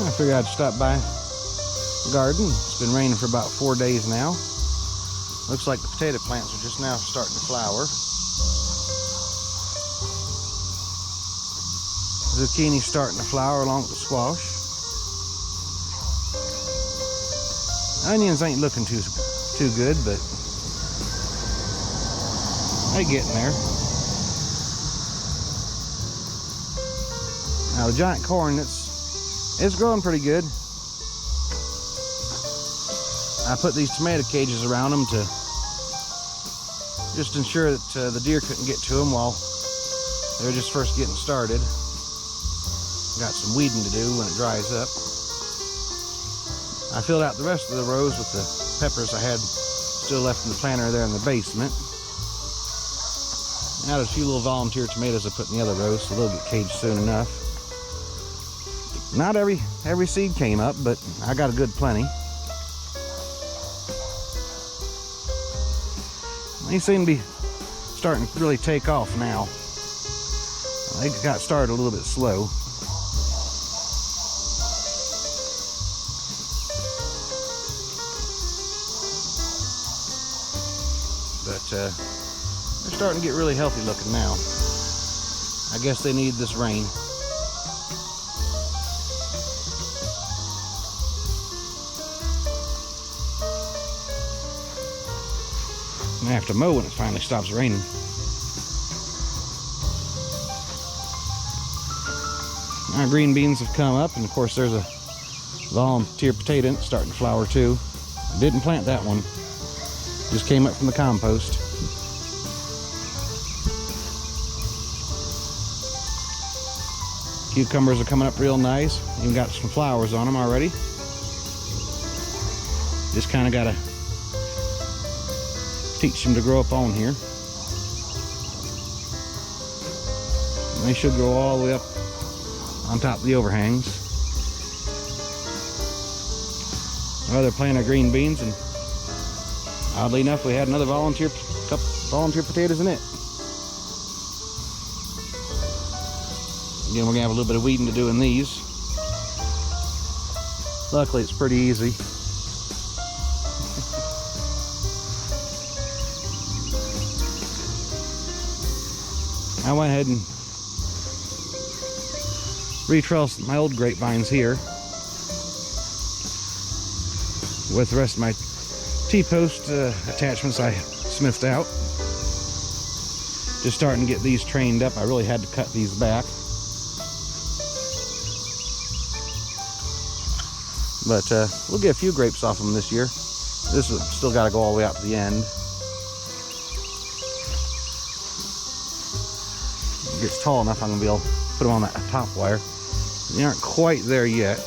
I figured I'd stop by the garden. It's been raining for about 4 days now. Looks like the potato plants are just now starting to flower. Zucchini's starting to flower along with the squash. Onions ain't looking too good, but they're getting there. Now the giant corn, it's growing pretty good. I put these tomato cages around them to just ensure that the deer couldn't get to them while they were just first getting started. Got some weeding to do when it dries up. I filled out the rest of the rows with the peppers I had still left in the planter there in the basement. Now there's a few little volunteer tomatoes I put in the other rows, so they'll get caged soon enough. Not every seed came up, but I got a good plenty. They seem to be starting to really take off now. They got started a little bit slow. But they're starting to get really healthy looking now. I guess they need this rain. I have to mow when it finally stops raining. Our green beans have come up, and of course there's a volunteer potato starting to flower too. I didn't plant that one, just came up from the compost. Cucumbers are coming up real nice, even got some flowers on them already. Just kind of got to teach them to grow up on here. And they should grow all the way up on top of the overhangs. Well, they're planting our green beans, and oddly enough, we had another volunteer potatoes in it. Again, we're gonna have a little bit of weeding to do in these. Luckily, it's pretty easy. I went ahead and retrellised my old grapevines here with the rest of my T-post attachments I smithed out. Just starting to get these trained up. I really had to cut these back. But we'll get a few grapes off them this year. This has still got to go all the way out to the end. It gets tall enough, I'm going to be able to put them on that top wire. They aren't quite there yet.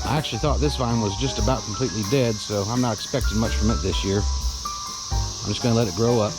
I actually thought this vine was just about completely dead, so I'm not expecting much from it this year. I'm just going to let it grow up.